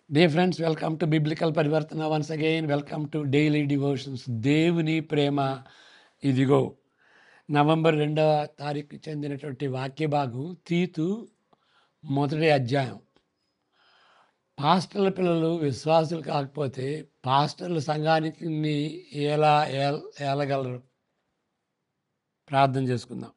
Dear friends, welcome to Biblical Parivartana once again. Welcome to Daily Devotions. దేవుని ప్రేమ ఇదిగో. November 2వ తారీఖు చెందినటువంటి వాక్య భాగం తీతు మొదటి అధ్యాయం. పాస్టర్ల పిల్లలు విశ్వాసులు కాకపోతే పాస్టర్ల సంఘానికి ఎలా ఏలగలరు? ప్రార్థన చేసుకుందాం.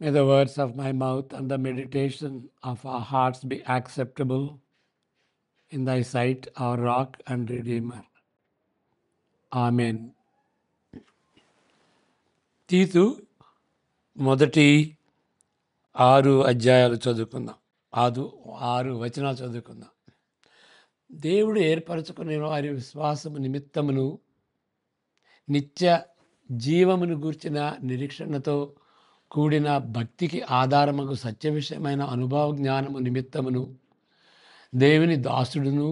May the words of my mouth and the meditation of our hearts be acceptable in thy sight, our rock and redeemer. Amen. తీతు మొదటి 6 అధ్యాయాలు చదువుకుందాం. 6 వచనాలు చదువుకుందాం. దేవుడు ఏర్పరచుకునే వారి విశ్వాసము నిమిత్తమును నిత్య జీవమును గూర్చిన నిరీక్షణతో కూడిన భక్తికి ఆధారముకు సత్య విషయమైన అనుభవ జ్ఞానము నిమిత్తమును దేవుని దాసుడును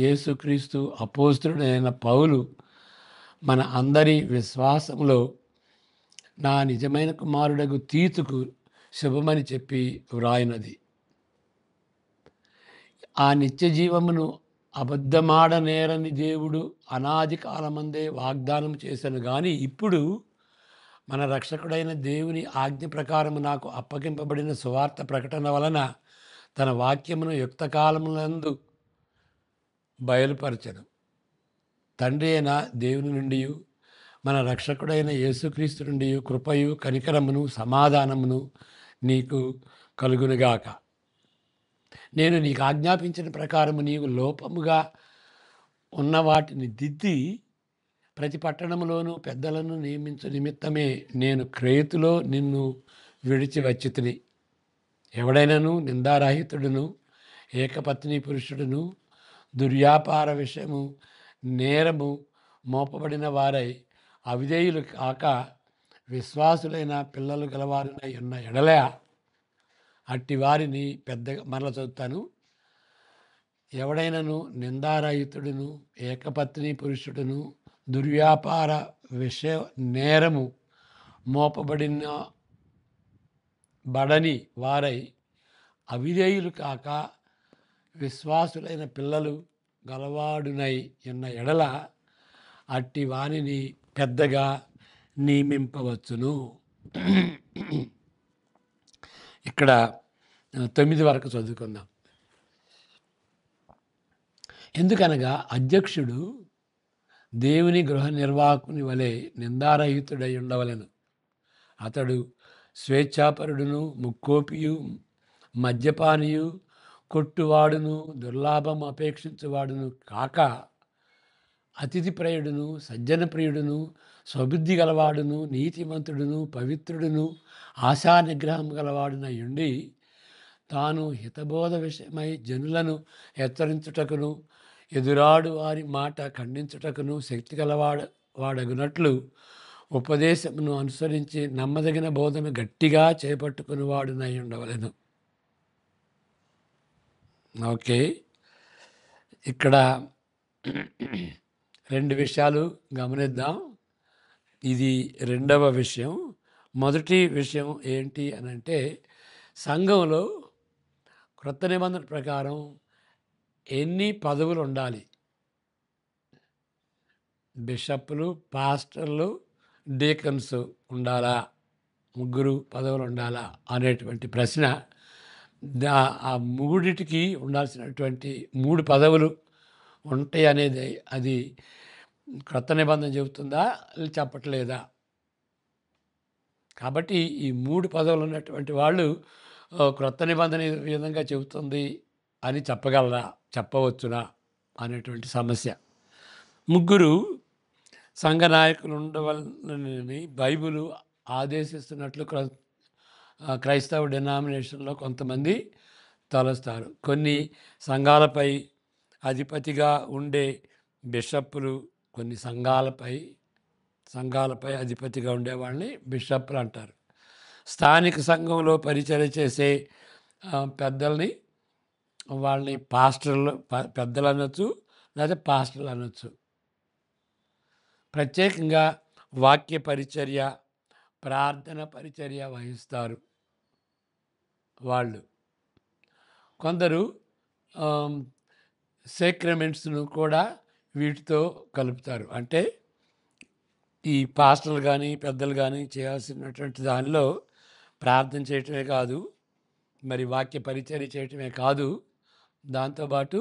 యేసుక్రీస్తు అపోస్తలుడైన పౌలు మన అందరి విశ్వాసములో నా నిజమైన కుమారుడగు తీతుకు శుభమని చెప్పి వ్రాయినది. ఆ నిత్య జీవమును అబద్ధమాడనేరని దేవుడు అనాది కాలమందే వాగ్దానం చేశాను గాని ఇప్పుడు మన రక్షకుడైన దేవుని ఆజ్ఞ ప్రకారము నాకు అప్పగింపబడిన సువార్త ప్రకటన వలన తన వాక్యమును యుక్త కాలములందు బయలుపరచను. తండ్రి అయిన దేవుని నుండి మన రక్షకుడైన యేసుక్రీస్తు నుండి కృపయు కనికరమును సమాధానమును నీకు కలుగునుగాక. నేను నీకు ఆజ్ఞాపించిన ప్రకారము నీవు లోపముగా ఉన్న వాటిని దిద్ది ప్రతి పట్టణములోనూ పెద్దలను నియమించు నిమిత్తమే నేను క్రేతులో నిన్ను విడిచి వచ్చితిని. ఎవడైనను నిందారహితుడును ఏకపత్ని పురుషుడును దుర్వ్యాపార విషయము నేరము మోపబడిన వారై అవిధేయులు కాక విశ్వాసులైన పిల్లలు గలవారినై ఉన్న ఎడల అట్టి వారిని పెద్దగా మరల చదువుతాను. ఎవడైనను నిందారహితుడును ఏకపత్ని పురుషుడును దుర్వ్యాపార విషయ నేరము మోపబడిన బడని వారై అవిధేయులు కాక విశ్వాసులైన పిల్లలు గలవాడునై ఉన్న ఎడల అట్టి వారిని పెద్దగా నియమింపవచ్చును. ఇక్కడ 9 వరకు చదువుకుందాం. ఎందుకనగా అధ్యక్షుడు దేవుని గృహ నిర్వాహకుని వలె నిందారహితుడై ఉండవలెను. అతడు స్వేచ్ఛాపరుడును ముక్కోపియు మద్యపానియు కొట్టువాడును దుర్లాభం అపేక్షించువాడును కాక అతిథి ప్రియుడును సజ్జన ప్రియుడును స్వబుద్ధి గలవాడును నీతిమంతుడును పవిత్రుడును ఆశా నిగ్రహం గలవాడునై ఉండి తాను హితబోధ విషయమై జనులను హెచ్చరించుటకును ఎదురాడు వారి మాట ఖండించుటకును శక్తి వాడగునట్లు ఉపదేశమును అనుసరించి నమ్మదగిన బోధన గట్టిగా చేపట్టుకుని వాడునై ఉండవలెను. ఓకే, ఇక్కడ 2 విషయాలు గమనిద్దాం. ఇది 2వ విషయం. మొదటి విషయం ఏంటి అని అంటే సంఘంలో క్రొత్త నిబంధన ప్రకారం ఎన్ని పదవులు ఉండాలి? బిషప్లు, పాస్టర్లు, డీకన్స్ ఉండాలా? 3 పదవులు ఉండాలా అనేటువంటి ప్రశ్న. ఆ 3టికి ఉండాల్సినటువంటి 3 పదవులు ఉంటాయి అనేది అది క్రొత్త నిబంధన చెబుతుందా చెప్పట్లేదా? కాబట్టి ఈ 3 పదవులు ఉన్నటువంటి వాళ్ళు క్రొత్త నిబంధన ఈ విధంగా చెబుతుంది అని చెప్పగలరా, చెప్పవచ్చునా అనేటువంటి సమస్య. 3 సంఘ నాయకులు ఉండవాలని బైబిలు ఆదేశిస్తున్నట్లు క్రైస్తవ డినామినేషన్లో కొంతమంది తలస్తారు. కొన్ని సంఘాలపై అధిపతిగా ఉండే బిషప్పులు, కొన్ని సంఘాలపై అధిపతిగా ఉండేవాళ్ళని బిషప్పులు అంటారు. స్థానిక సంఘంలో పరిచర్య చేసే పెద్దల్ని వాళ్ళని పెద్దలు అనొచ్చు, లేదా పాస్టర్లు అనొచ్చు. ప్రత్యేకంగా వాక్య పరిచర్య, ప్రార్థన పరిచర్య వహిస్తారు వాళ్ళు. కొందరు సేక్రమెంట్స్ను కూడా వీటితో కలుపుతారు. అంటే ఈ పాస్టర్లు కానీ పెద్దలు కానీ చేయాల్సినటువంటి దానిలో ప్రార్థన చేయటమే కాదు, మరి వాక్య పరిచర్య చేయటమే కాదు, దాంతోపాటు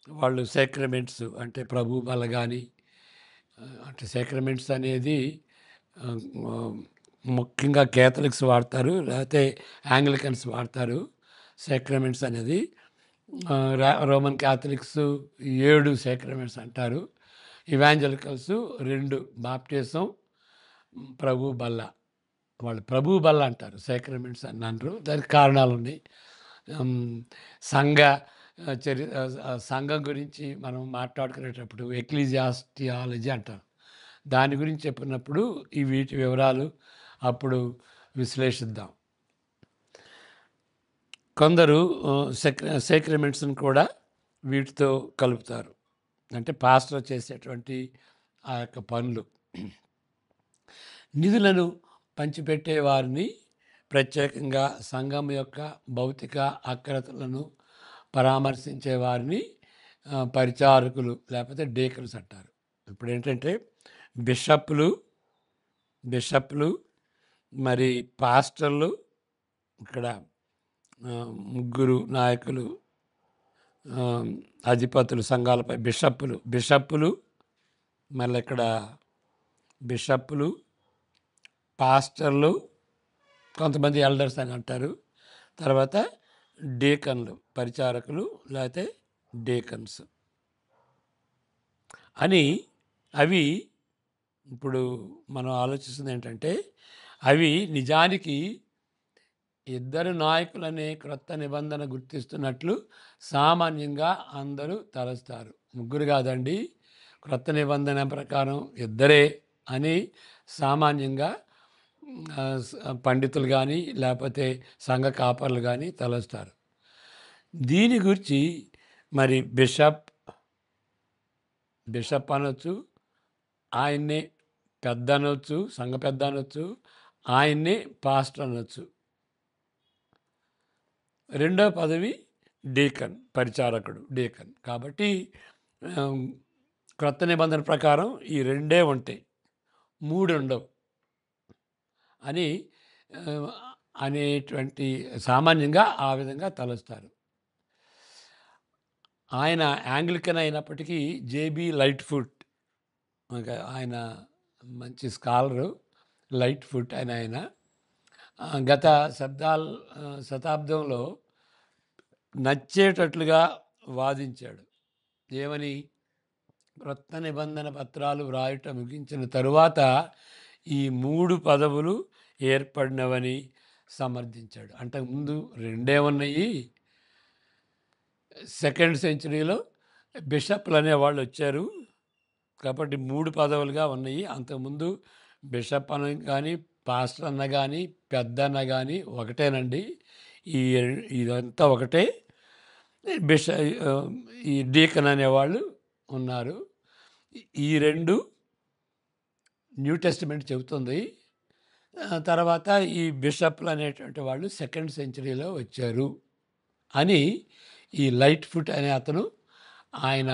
వాళ్ళు సేక్రమెంట్స్ అంటే ప్రభు బల కానీ, అంటే సేక్రమెంట్స్ అనేది ఆ, ఆ, ముఖ్యంగా కేథలిక్స్ వాడతారు, లేకపోతే యాంగ్లికన్స్ వాడతారు సేక్రమెంట్స్ అనేది. రోమన్ క్యాథలిక్స్ 7 సేక్రమెంట్స్ అంటారు. ఇవాంజలికల్స్ 2 బాప్టిజం, ప్రభు బల్ల. వాళ్ళు ప్రభు బల్ల అంటారు, సేక్రమెంట్స్ అని అనరు. దానికి కారణాలు ఉన్నాయి. సంఘ సంఘం గురించి మనం మాట్లాడుకునేటప్పుడు ఎక్లీజియాస్టియాలజీ అంటారు. దాని గురించి చెప్పినప్పుడు ఈ వీటి వివరాలు అప్పుడు విశ్లేషిద్దాం. కొందరు సేక్రమెంట్స్ని కూడా వీటితో కలుపుతారు. అంటే పాస్టర్ చేసేటువంటి ఆ యొక్క పనులు. నిధులను పంచిపెట్టే వారిని, ప్రత్యేకంగా సంఘం యొక్క భౌతిక అక్రతలను పరామర్శించే వారిని పరిచారకులు లేకపోతే డీకన్స్ అంటారు. ఇప్పుడు ఏంటంటే బిషప్లు మరి పాస్టర్లు, ఇక్కడ ముగ్గురు నాయకులు, అధిపతులు సంఘాలపై బిషప్పులు మళ్ళీ ఇక్కడ బిషప్పులు, పాస్టర్లు, కొంతమంది ఎల్డర్స్ అని అంటారు. తర్వాత డీకన్లు, పరిచారకులు లేకపోతే డీకన్స్ అని. అవి ఇప్పుడు మనం ఆలోచిస్తుంది ఏంటంటే, అవి నిజానికి ఇద్దరు నాయకులనే క్రొత్త నిబంధన గుర్తిస్తున్నట్లు సామాన్యంగా అందరూ తలస్తారు. ముగ్గురు కాదండి, క్రొత్త నిబంధన ప్రకారం ఇద్దరే అని సామాన్యంగా పండితులు కానీ లేకపోతే సంఘ కాపర్లు కానీ తలస్తారు. దీని గురించి మరి బిషప్ అనొచ్చు, ఆయన్నే పెద్ద అనొచ్చు, సంఘ పెద్ద అనొచ్చు, ఆయన్నే పాస్టర్ అనొచ్చు. రెండో పదవి డీకన్, పరిచారకుడు, డీకన్. కాబట్టి క్రొత్త నిబంధన ప్రకారం ఈ 2 ఉంటాయి, 3 ఉండవు అని అనేటువంటి సామాన్యంగా ఆ విధంగా తలుస్తారు. ఆయన యాంగ్లికన్ అయినప్పటికీ జేబీ లైట్ఫుట్, ఆయన మంచి స్కాలరు, లైట్ఫుట్ అని ఆయన గత శతాబ్దంలో నచ్చేటట్లుగా వాదించాడు. ఏమని? క్రొత్త నిబంధన పత్రాలు వ్రాయటం ముగించిన తరువాత ఈ 3 పదవులు ఏర్పడినవని సమర్థించాడు. అంతకుముందు 2 ఉన్నాయి. 2nd సెంచరీలో బిషప్లు అనేవాళ్ళు వచ్చారు కాబట్టి 3 పదవులుగా ఉన్నాయి. అంతకుముందు బిషప్ అన్న కానీ, పాస్టర్ అన్న కానీ, పెద్ద అన్న కానీ ఒకటేనండి. ఇదంతా ఒకటే. ఈ డీకన్ అనేవాళ్ళు ఉన్నారు. ఈ 2 న్యూ టెస్టిమెంట్ చెబుతుంది. తర్వాత ఈ బిషప్లు అనేటువంటి వాళ్ళు 2nd సెంచరీలో వచ్చారు అని ఈ లైట్ఫుట్ అనే అతను ఆయన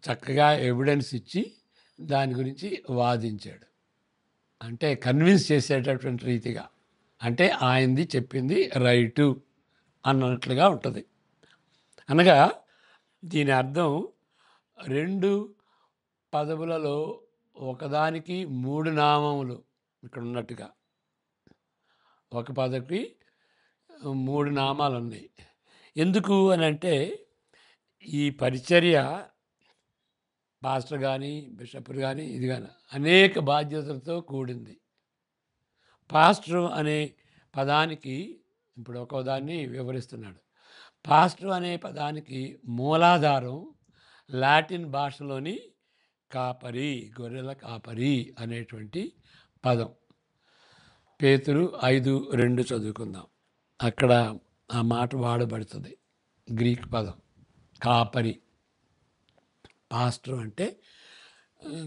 చక్కగా ఎవిడెన్స్ ఇచ్చి దాని గురించి వాదించాడు. అంటే కన్విన్స్ చేసేటటువంటి రీతిగా, అంటే ఆయనది చెప్పింది రైటు అన్నట్లుగా ఉంటుంది. అనగా దీని అర్థం 2 పదవులలో ఒకదానికి 3 నామములు ఇక్కడ ఉన్నట్టుగా, ఒక పదవికి 3 నామాలు ఉన్నాయి. ఎందుకు అని అంటే, ఈ పరిచర్య పాస్టర్ కానీ, బిషప్ కానీ, ఇది కానీ అనేక బాధ్యతలతో కూడింది. పాస్టర్ అనే పదానికి ఇప్పుడు ఒక్కో దాన్ని వివరిస్తున్నాడు. పాస్టర్ అనే పదానికి మూలాధారం లాటిన్ భాషలోని కాపరి, గొర్రెల కాపరి అనేటువంటి పదం. పేతురు 5:2 చదువుకుందాం. అక్కడ ఆ మాట వాడబడుతుంది. గ్రీక్ పదం కాపరి. పాస్టర్ అంటే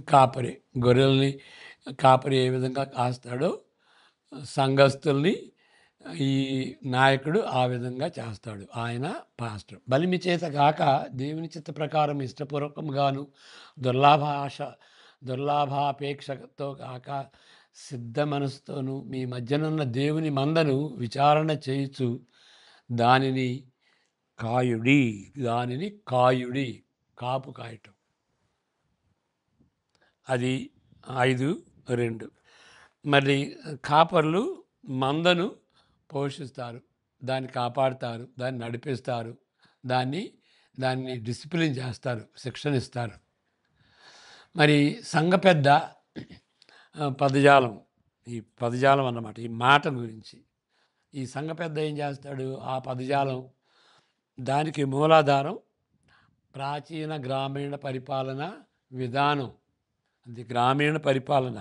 కాపరి. గొర్రెల్ని కాపరి ఏ విధంగా కాస్తాడో సంఘస్థుల్ని ఈ నాయకుడు ఆ విధంగా చేస్తాడు. ఆయన పాస్టర్. బలిమి చేత గాక దేవుని చిత్త ప్రకారం ఇష్టపూర్వకంగాను దుర్లాభాష దుర్లాభాపేక్షతో గాక సిద్ధ మనసుతోనూ మీ మధ్యనున్న దేవుని మందను విచారణ చేయుచు దానిని కాయుడి. దానిని కాయుడి. కాపు కాయటం. అది 5:2. మరి కాపర్లు మందను పోషిస్తారు, దాన్ని కాపాడుతారు, దాన్ని నడిపిస్తారు, దాన్ని డిసిప్లిన్ చేస్తారు, శిక్షణ ఇస్తారు. మరి సంఘ పెద్ద పదజాలం, ఈ పదజాలం అన్నమాట, ఈ మాట గురించి. ఈ సంఘ పెద్ద ఏం చేస్తాడు? ఆ పదజాలం దానికి మూలాధారం ప్రాచీన గ్రామీణ పరిపాలన విధానం. అది గ్రామీణ పరిపాలన,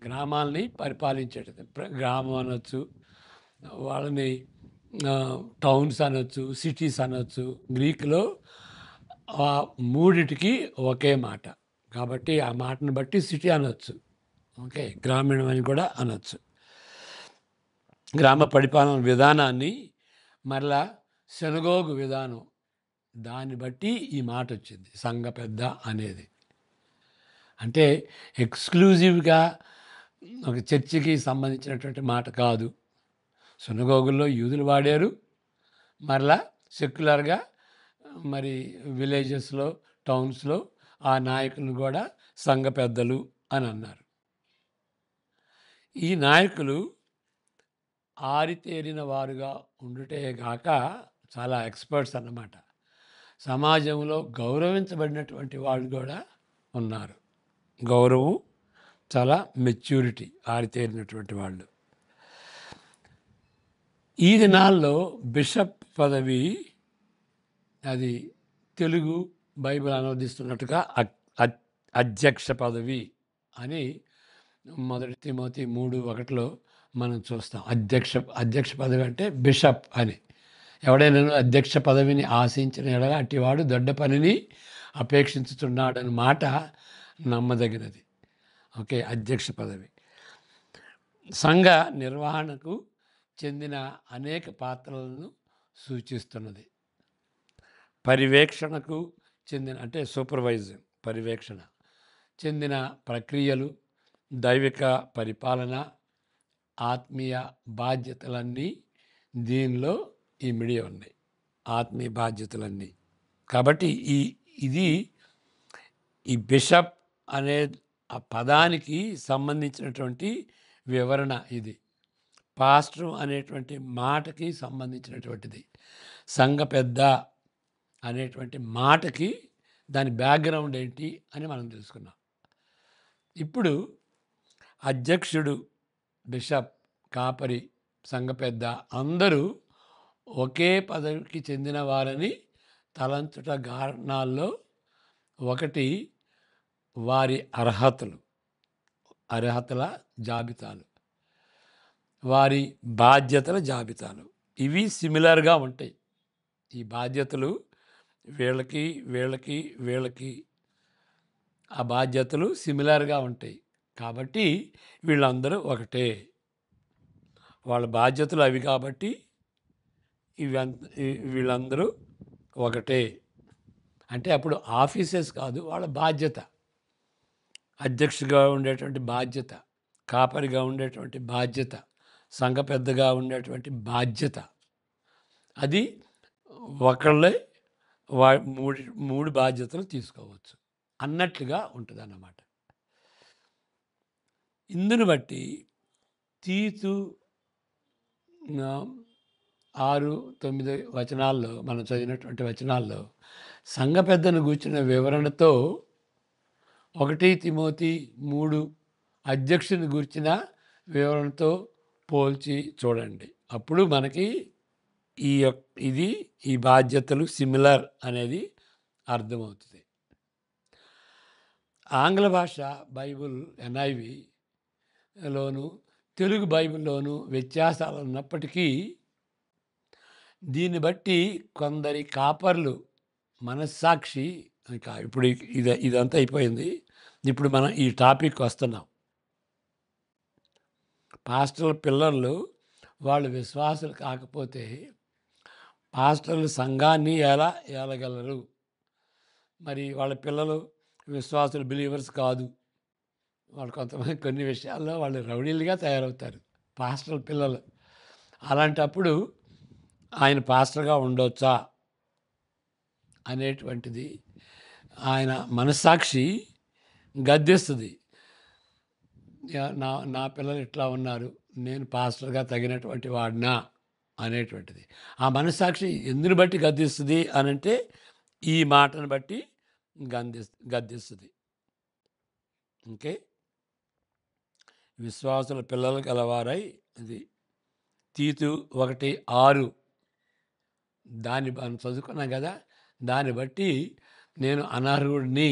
గ్రామాలని పరిపాలించేటది. గ్రామం అనొచ్చు, వాళ్ళని టౌన్స్ అనొచ్చు, సిటీస్ అనొచ్చు. గ్రీకులో ఆ మూడిటికి ఒకే మాట కాబట్టి ఆ మాటను బట్టి సిటీ అనొచ్చు. ఓకే, గ్రామీణం అని కూడా అనొచ్చు. గ్రామ పరిపాలన విధానాన్ని మరలా సెనగోగు విధానం, దాన్ని బట్టి ఈ మాట వచ్చింది సంఘ పెద్ద అనేది. అంటే ఎక్స్క్లూజివ్గా ఒక చర్చికి సంబంధించినటువంటి మాట కాదు. సునగోగుల్లో యూదులు వాడారు, మరలా సెక్యులర్గా మరి విలేజెస్లో, టౌన్స్లో ఆ నాయకులను కూడా సంఘ పెద్దలు అని అన్నారు. ఈ నాయకులు ఆరితేరిన వారుగా ఉండుటే గాక చాలా ఎక్స్పర్ట్స్ అన్నమాట. సమాజంలో గౌరవించబడినటువంటి వాళ్ళు కూడా ఉన్నారు. గౌరవం, చాలా మెచ్యూరిటీ, ఆరితేరినటువంటి వాళ్ళు. ఈ దినాల్లో బిషప్ పదవి, అది తెలుగు బైబిల్ అనువదిస్తున్నట్టుగా అధ్యక్ష పదవి అని 1 తిమోతి 3:1 మనం చూస్తాం. అధ్యక్ష పదవి అంటే బిషప్ అని. ఎవడైనా అధ్యక్ష పదవిని ఆశించిన ఎడల అట్టివాడు దొడ్డ పనిని అపేక్షించుతున్నాడని మాట నమ్మదగినది. ఓకే, అధ్యక్ష పదవి సంఘ నిర్వహణకు చెందిన అనేక పాత్రలను సూచిస్తున్నది. పర్యవేక్షణకు చెందిన, అంటే సూపర్వైజింగ్, పర్యవేక్షణ చెందిన ప్రక్రియలు, దైవిక పరిపాలన, ఆత్మీయ బాధ్యతలన్నీ దీనిలో ఇమిడి ఉన్నాయి. ఆత్మీయ బాధ్యతలన్నీ. కాబట్టి ఈ బిషప్ అనే ఆ పదానికి సంబంధించినటువంటి వివరణ ఇది. పాస్టర్ అనేటువంటి మాటకి సంబంధించినటువంటిది. సంఘ పెద్ద అనేటువంటి మాటకి దాని బ్యాక్గ్రౌండ్ ఏంటి అని మనం తెలుసుకున్నాం. ఇప్పుడు అధ్యక్షుడు, బిషప్, కాపరి, సంఘ పెద్ద అందరూ ఒకే పదవికి చెందిన వారని తలంచుట కారణాల్లో ఒకటి వారి అర్హతల జాబితాలు, వారి బాధ్యతల జాబితాలు. ఇవి సిమిలర్గా ఉంటాయి. ఈ బాధ్యతలు వీళ్ళకి ఆ బాధ్యతలు సిమిలర్గా ఉంటాయి. కాబట్టి వీళ్ళందరూ ఒకటే, వాళ్ళ బాధ్యతలు అవి కాబట్టి వీళ్ళందరూ ఒకటే. అంటే అప్పుడు ఆఫీసెస్ కాదు, వాళ్ళ బాధ్యత. అధ్యక్షుడిగా ఉండేటువంటి బాధ్యత, కాపరిగా ఉండేటువంటి బాధ్యత, సంఘ పెద్దగా ఉండేటువంటి బాధ్యత, అది ఒకళ్ళే మూడు బాధ్యతలు తీసుకోవచ్చు అన్నట్లుగా ఉంటుంది అన్నమాట. ఇందును బట్టి తీతు 6-9 వచనాల్లో, మనం చదివినటువంటి వచనాల్లో సంఘ పెద్దను గూర్చిన వివరణతో 1 తిమోతి 3 అధ్యక్షుని గూర్చిన వివరణతో పోల్చి చూడండి. అప్పుడు మనకి ఈ బాధ్యతలు సిమిలర్ అనేది అర్థమవుతుంది. ఆంగ్ల భాష బైబిల్ NIVలోను, తెలుగు బైబిల్లోనూ వ్యత్యాసాలు ఉన్నప్పటికీ దీన్ని బట్టి కొందరి కాపర్లు మనస్సాక్షి, ఇంకా ఇప్పుడు ఇదంతా అయిపోయింది. ఇప్పుడు మనం ఈ టాపిక్ వస్తున్నాం. పాస్టర్ల పిల్లలు వాళ్ళు విశ్వాసులు కాకపోతే పాస్టర్లు సంఘాన్ని ఎలా ఏలగలరు? మరి వాళ్ళ పిల్లలు విశ్వాసులు, బిలీవర్స్ కాదు. వాళ్ళు కొంతమంది కొన్ని విషయాల్లో వాళ్ళు రౌడీలుగా తయారవుతారు పాస్టర్ల పిల్లలు. అలాంటప్పుడు ఆయన పాస్టర్గా ఉండొచ్చా అనేటువంటిది ఆయన మనస్సాక్షి గద్దిస్తుంది. నా నా పిల్లలు ఇట్లా ఉన్నారు, నేను పాస్టర్గా తగినటువంటి వాడినా అనేటువంటిది. ఆ మనస్సాక్షి ఎందుని బట్టి గద్దిస్తుంది అనంటే ఈ మాటను బట్టి గద్దిస్తుంది. ఓకే, విశ్వాసుల పిల్లలు గలవారై, ఇది తీతు 1:6 దాన్ని మనం చదువుకున్నాం కదా. దాన్ని బట్టి నేను అనర్హుడిని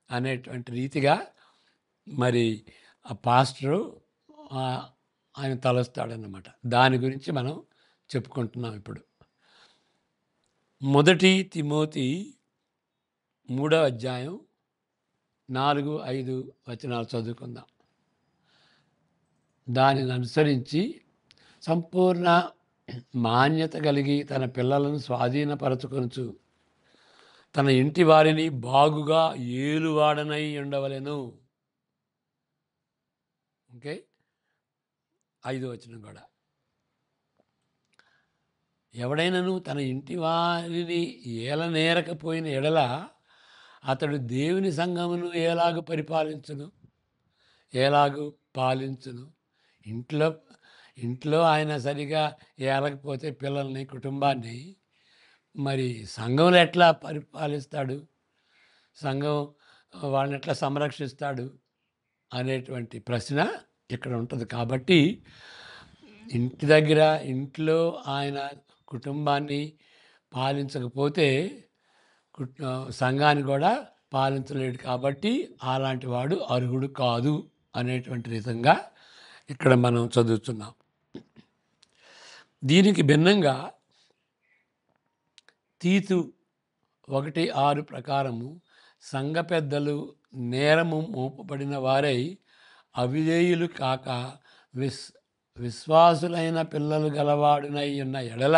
అనేటువంటి రీతిగా మరి ఆ పాస్టరు ఆయన తలస్తాడన్నమాట. దాని గురించి మనం చెప్పుకుంటున్నాం ఇప్పుడు. 1 తిమోతి 3వ అధ్యాయం 4, 5 వచనాలు చదువుకుందాం. దానిని అనుసరించి సంపూర్ణ మాన్యత కలిగి తన పిల్లలను స్వాధీనపరచుకొనుచు తన ఇంటి వారిని బాగుగా ఏలువాడనై ఉండవలెను. ఓకే, 5వ వచనం కూడా. ఎవడైనను తన ఇంటి వారిని ఏలనేరకపోయిన ఎడల అతడు దేవుని సంఘమును ఎలాగు పరిపాలించును, ఎలాగు పాలించును? ఇంట్లో ఇంట్లో ఆయన సరిగా ఏలకపోతే పిల్లల్ని, కుటుంబాన్ని, మరి సంఘంలో ఎట్లా పరిపాలిస్తాడు? సంఘం వాళ్ళని ఎట్లా సంరక్షిస్తాడు అనేటువంటి ప్రశ్న ఇక్కడ ఉంటుంది. కాబట్టి ఇంటి దగ్గర, ఇంట్లో ఆయన కుటుంబాన్ని పాలించకపోతే సంఘాన్ని కూడా పాలించలేడు. కాబట్టి అలాంటి వాడు అర్హుడు కాదు అనేటువంటి విధంగా ఇక్కడ మనం చదువుతున్నాం. దీనికి భిన్నంగా తీతు 1:6 ప్రకారము సంఘ పెద్దలు నేరము మోపబడిన వారై అవిధేయులు కాక విశ్వాసులైన పిల్లలు గలవాడునై ఉన్న ఎడల,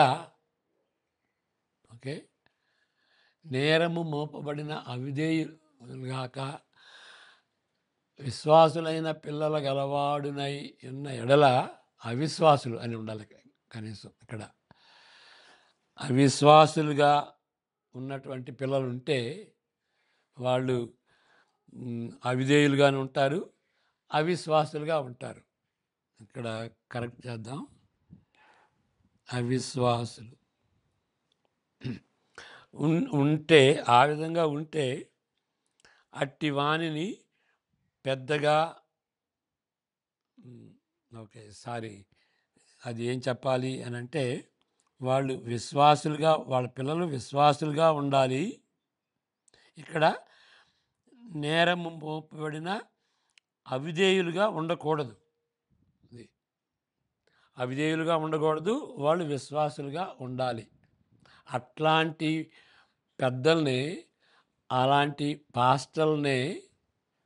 ఓకే, నేరము మోపబడిన అవిధేయులు కాక విశ్వాసులైన పిల్లల గలవాడునై ఉన్న ఎడల, అవిశ్వాసులు అని ఉండాలి కనీసం ఇక్కడ. అవిశ్వాసులుగా ఉన్నటువంటి పిల్లలు ఉంటే వాళ్ళు అవిధేయులుగానే ఉంటారు, అవిశ్వాసులుగా ఉంటారు. ఇక్కడ కరెక్ట్ చేద్దాం. అవిశ్వాసులు ఉంటే, ఆ విధంగా ఉంటే అట్టి వాణిని పెద్దగా, ఓకే సారీ, అది ఏం చెప్పాలి అని అంటే, వాళ్ళు విశ్వాసులుగా, వాళ్ళ పిల్లలు విశ్వాసులుగా ఉండాలి. ఇక్కడ నేరము మోపబడిన అవిధేయులుగా ఉండకూడదు. అవిధేయులుగా ఉండకూడదు, వాళ్ళు విశ్వాసులుగా ఉండాలి. అట్లాంటి పెద్దల్ని, అలాంటి పాస్టర్ని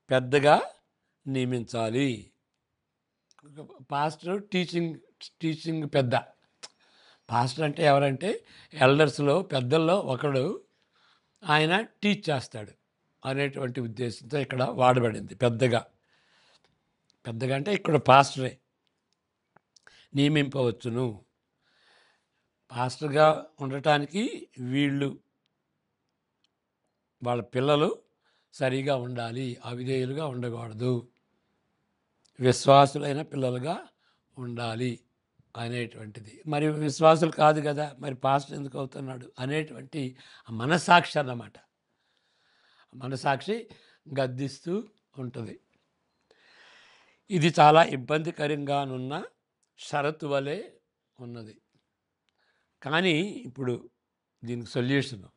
పెద్దగా నియమించాలి. పాస్టర్ టీచింగ్ పెద్ద. పాస్టర్ అంటే ఎవరంటే ఎల్డర్స్లో, పెద్దల్లో ఒకడు. ఆయన టీచ్ చేస్తాడు అనేటువంటి ఉద్దేశంతో ఇక్కడ వాడబడింది పెద్దగా. పెద్దగా అంటే ఇక్కడ పాస్టరే నియమింపవచ్చును. పాస్టర్గా ఉండటానికి వీళ్ళు, వాళ్ళ పిల్లలు సరిగా ఉండాలి, అవిధేయులుగా ఉండకూడదు, విశ్వాసులైన పిల్లలుగా ఉండాలి అనేటువంటిది. మరి విశ్వాసులు కాదు కదా, మరి పాస్టర్ ఎందుకు అవుతున్నాడు అనేటువంటి మనస్సాక్షి అన్నమాట. మనస్సాక్షి గద్దిస్తూ ఉంటుంది. ఇది చాలా ఇబ్బందికరంగానున్న షరతు వలె ఉన్నది. కానీ ఇప్పుడు దీనికి సొల్యూషను,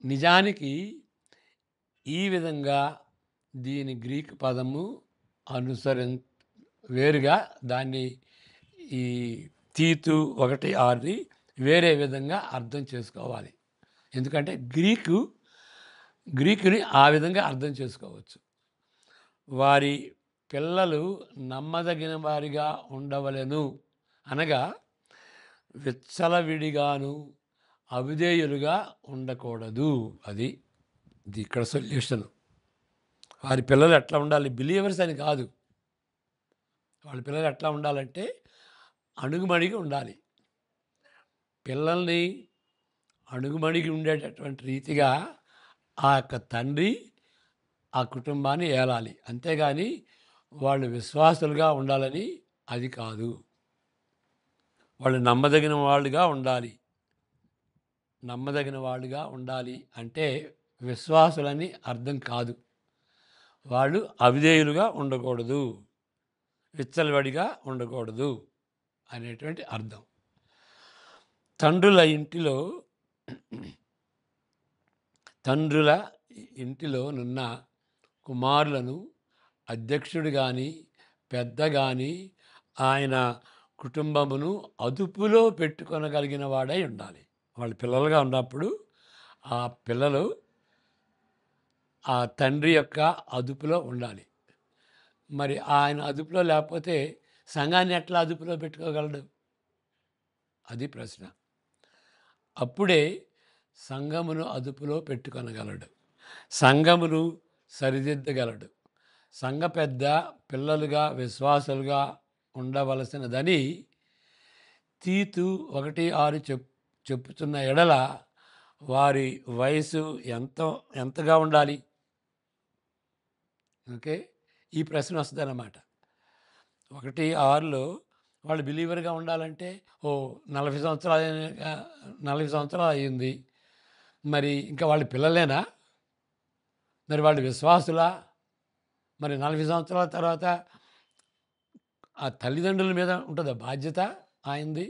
నిజానికి ఈ విధంగా దీని గ్రీక్ పదము వేరుగా దాన్ని ఈ తీతు 1:6 వేరే విధంగా అర్థం చేసుకోవాలి. ఎందుకంటే గ్రీకుని ఆ విధంగా అర్థం చేసుకోవచ్చు. వారి పిల్లలు నమ్మదగిన వారిగా ఉండవలెను అనగా విచ్చలవిడిగాను అవిధేయులుగా ఉండకూడదు. అది ఇది ఇక్కడ సొల్యూషన్. వారి పిల్లలు ఎట్లా ఉండాలి? బిలీవర్స్ అని కాదు. వాళ్ళ పిల్లలు ఎట్లా ఉండాలంటే అణుగుమణిగి ఉండాలి. పిల్లల్ని అణుగుమణిగి ఉండేటటువంటి రీతిగా ఆ యొక్క తండ్రి ఆ కుటుంబాన్ని ఏలాలి. అంతేగాని వాళ్ళు విశ్వాసులుగా ఉండాలని అది కాదు. వాళ్ళు నమ్మదగిన వాళ్ళుగా ఉండాలి. నమ్మదగిన వాళ్ళుగా ఉండాలి అంటే విశ్వాసులని అర్థం కాదు. వాళ్ళు అవిధేయులుగా ఉండకూడదు, విచ్చలవిడిగా ఉండకూడదు అనేటువంటి అర్థం. తండ్రుల ఇంటిలోనున్న కుమారులను అధ్యక్షుడు కానీ పెద్ద కానీ ఆయన కుటుంబమును అదుపులో పెట్టుకొనగలిగిన వాడై ఉండాలి. వాళ్ళు పిల్లలుగా ఉన్నప్పుడు ఆ పిల్లలు ఆ తండ్రి యొక్క అదుపులో ఉండాలి. మరి ఆయన అదుపులో లేకపోతే సంఘాన్ని ఎట్లా అదుపులో పెట్టుకోగలడు? అది ప్రశ్న. అప్పుడే సంఘమును అదుపులో పెట్టుకొనగలడు, సంఘమును సరిదిద్దగలడు. సంఘ పెద్ద పిల్లలుగా విశ్వాసులుగా ఉండవలసినదని తీతు 1:6 చెప్పుతున్న ఎడల వారి వయసు ఎంతగా ఉండాలి? ఓకే, ఈ ప్రశ్న వస్తుంది అన్నమాట. 1:6లో వాళ్ళు బిలీవర్గా ఉండాలంటే 40 సంవత్సరాలు అయింది, మరి ఇంకా వాళ్ళ పిల్లలేనా? మరి వాళ్ళు విశ్వాసులా? మరి 40 సంవత్సరాల తర్వాత ఆ తల్లిదండ్రుల మీద ఉంటుందా బాధ్యత ఆయనది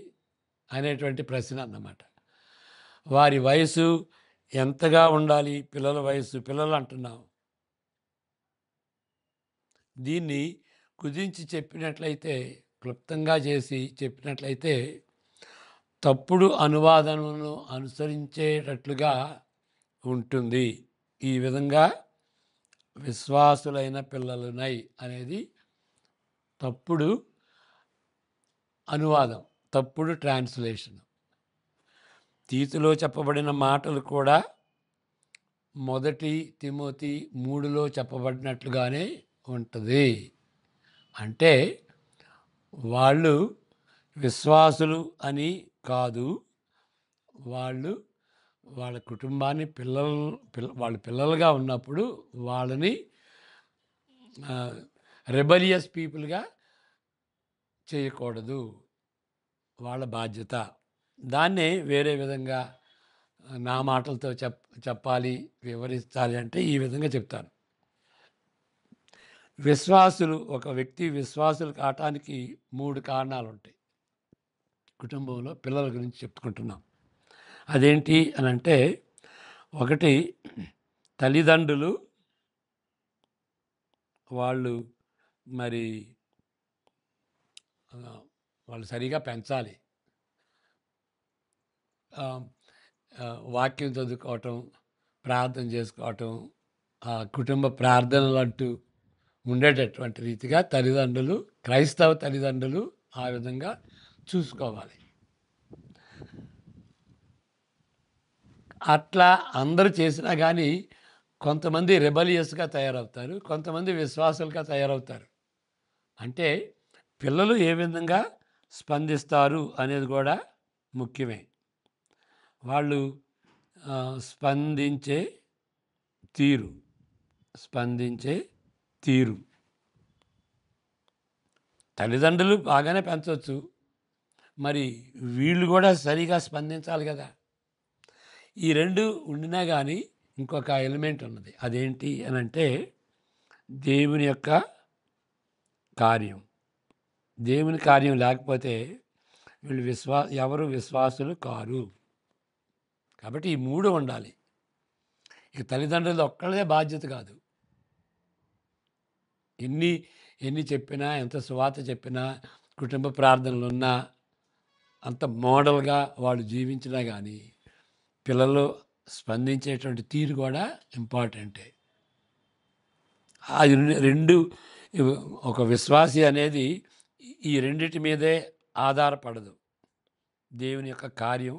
అనేటువంటి ప్రశ్న అన్నమాట. వారి వయసు ఎంతగా ఉండాలి? పిల్లల వయసు, పిల్లలు అంటున్నాం. దీన్ని కుదించి చెప్పినట్లయితే, క్లుప్తంగా చేసి చెప్పినట్లయితే తప్పుడు అనువాదమును అనుసరించేటట్లుగా ఉంటుంది. ఈ విధంగా విశ్వాసులైన పిల్లలునై అనేది తప్పుడు అనువాదం, తప్పుడు ట్రాన్స్లేషన్. తీతులో చెప్పబడిన మాటలు కూడా 1 తిమోతి 3లో చెప్పబడినట్లుగానే ఉంటుంది. అంటే వాళ్ళు విశ్వాసులు అని కాదు, వాళ్ళు వాళ్ళ కుటుంబాన్ని వాళ్ళ పిల్లలుగా ఉన్నప్పుడు వాళ్ళని రెబలియస్ పీపుల్గా చేయకూడదు. వాళ్ళ బాధ్యత. దాన్నే వేరే విధంగా నా మాటలతో చెప్పాలి, వివరించాలి అంటే ఈ విధంగా చెప్తాను. ఒక వ్యక్తి విశ్వాసులు కావటానికి 3 కారణాలు ఉంటాయి. కుటుంబంలో పిల్లల గురించి చెప్పుకుంటున్నాం. అదేంటి అని అంటే, 1 తల్లిదండ్రులు వాళ్ళు సరిగా పెంచాలి. వాక్యం చదువుకోవటం, ప్రార్థన చేసుకోవటం, కుటుంబ ప్రార్థనలు అంటూ ఉండేటటువంటి రీతిగా క్రైస్తవ తల్లిదండ్రులు ఆ విధంగా చూసుకోవాలి. అట్లా అందరూ చేసినా కానీ కొంతమంది రెబలియస్గా తయారవుతారు, కొంతమంది విశ్వాసులుగా తయారవుతారు. అంటే పిల్లలు ఏ విధంగా స్పందిస్తారు అనేది కూడా ముఖ్యమే. వాళ్ళు స్పందించే తీరు తల్లిదండ్రులు బాగానే పెంచవచ్చు, మరి వీళ్ళు కూడా సరిగా స్పందించాలి కదా. ఈ 2 ఉండినా కానీ ఇంకొక ఎలిమెంట్ ఉన్నది. అదేంటి అని అంటే దేవుని యొక్క కార్యం. దేవుని కార్యం లేకపోతే వీళ్ళు ఎవరు విశ్వాసులు కారు. కాబట్టి ఈ 3 ఉండాలి. ఇక తల్లిదండ్రులు ఒక్కళ్ళదే బాధ్యత కాదు. ఎన్ని చెప్పినా, ఎంత సువార్త చెప్పినా, కుటుంబ ప్రార్థనలు ఉన్నా, అంత మోడల్గా వాళ్ళు జీవించినా కానీ పిల్లలు స్పందించేటువంటి తీరు కూడా ఇంపార్టెంటే. అది 2 ఒక విశ్వాసి అనేది ఈ రెండిటి మీదే ఆధారపడదు. దేవుని యొక్క కార్యం,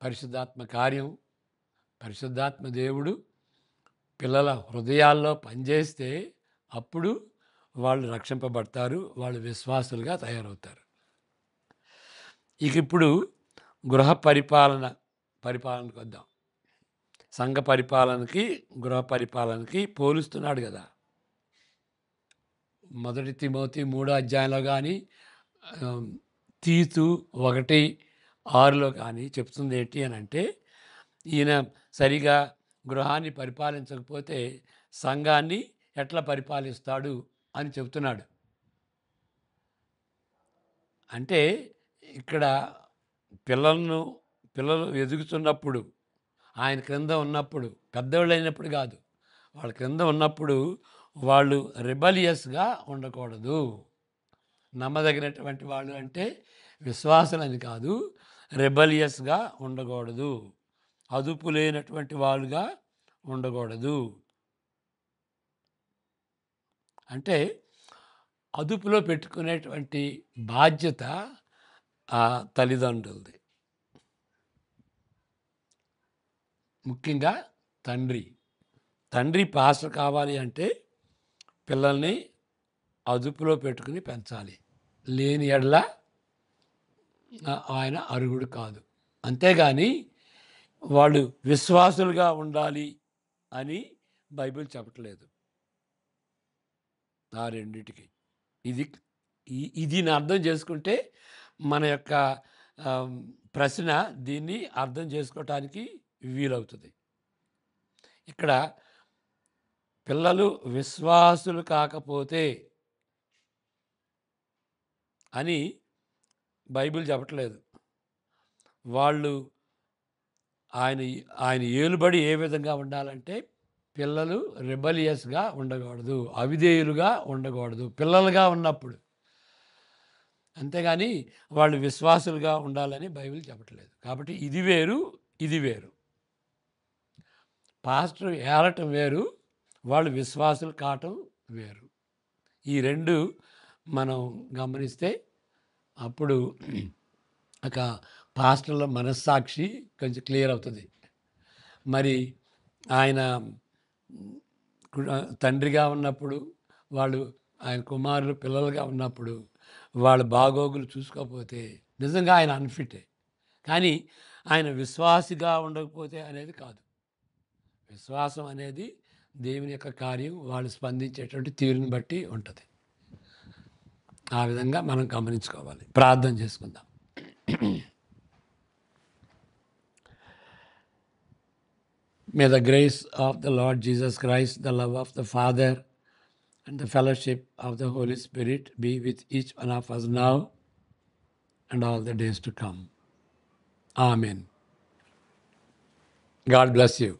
పరిశుద్ధాత్మ కార్యం, పరిశుద్ధాత్మ దేవుడు పిల్లల హృదయాల్లో పనిచేస్తే అప్పుడు వాళ్ళు రక్షింపబడతారు, వాళ్ళు విశ్వాసులుగా తయారవుతారు. ఇక ఇప్పుడు గృహ పరిపాలనకు వద్దాం. సంఘ పరిపాలనకి, గృహ పరిపాలనకి పోలుస్తున్నాడు కదా. 1 తిమోతి 3వ అధ్యాయంలో కానీ, తీతు 1:6లో కానీ చెప్తుంది ఏంటి అని అంటే, ఈయన సరిగా గృహాన్ని పరిపాలించకపోతే సంఘాన్ని ఎట్లా పరిపాలిస్తాడు అని చెప్తున్నాడు. అంటే ఇక్కడ పిల్లలు ఎదుగుతున్నప్పుడు, ఆయన క్రింద ఉన్నప్పుడు, పెద్దవాళ్ళు అయినప్పుడు కాదు, వాళ్ళ క్రింద ఉన్నప్పుడు వాళ్ళు రెబలియస్గా ఉండకూడదు. నమ్మదగినటువంటి వాళ్ళు అంటే విశ్వాసులని కాదు, రెబలియస్గా ఉండకూడదు, అదుపు లేనటువంటి వాళ్ళుగా ఉండకూడదు. అంటే అదుపులో పెట్టుకునేటువంటి బాధ్యత ఆ తల్లిదండ్రులది. ముఖ్యంగా తండ్రి పాస్టర్ కావాలి అంటే పిల్లల్ని అదుపులో పెట్టుకుని పెంచాలి. లేని ఎడల ఆయన అర్హుడు కాదు. అంతేగాని వాళ్ళు విశ్వాసులుగా ఉండాలి అని బైబిల్ చెప్పట్లేదు. ఆ రెండిటికి దీన్ని అర్థం చేసుకుంటే మన యొక్క ప్రశ్న దీన్ని అర్థం చేసుకోవటానికి వీలవుతుంది. ఇక్కడ పిల్లలు విశ్వాసులు కాకపోతే అని బైబిల్ చెప్పట్లేదు. వాళ్ళు ఆయన ఏలుబడి ఏ విధంగా ఉండాలంటే పిల్లలు రెబలియస్గా ఉండకూడదు, అవిధేయులుగా ఉండకూడదు పిల్లలుగా ఉన్నప్పుడు. అంతేగాని వాళ్ళు విశ్వాసులుగా ఉండాలని బైబిల్ చెప్పట్లేదు. కాబట్టి ఇది వేరు, ఇది వేరు. పాస్టర్ ఏలటం వేరు, వాళ్ళు విశ్వాసులు కావటం వేరు. ఈ రెండు మనం గమనిస్తే అప్పుడు ఒక పాస్టర్ల మనస్సాక్షి కొంచెం క్లియర్ అవుతుంది. మరి ఆయన తండ్రిగా ఉన్నప్పుడు, ఆయన కుమారులు పిల్లలుగా ఉన్నప్పుడు వాళ్ళ బాగోగులు చూసుకోకపోతే నిజంగా ఆయన అన్ఫిటే. కానీ ఆయన విశ్వాసిగా ఉండకపోతే అనేది కాదు. విశ్వాసం అనేది దేవుని యొక్క కార్యం, వాళ్ళు స్పందించేటువంటి తీరుని బట్టి ఉంటుంది. ఆ విధంగా మనం గమనించుకోవాలి. ప్రార్థన చేసుకుందాం. May the grace of the Lord Jesus Christ, the love of the Father, and the fellowship of the Holy Spirit be with each one of us now and all the days to come. Amen. God bless you.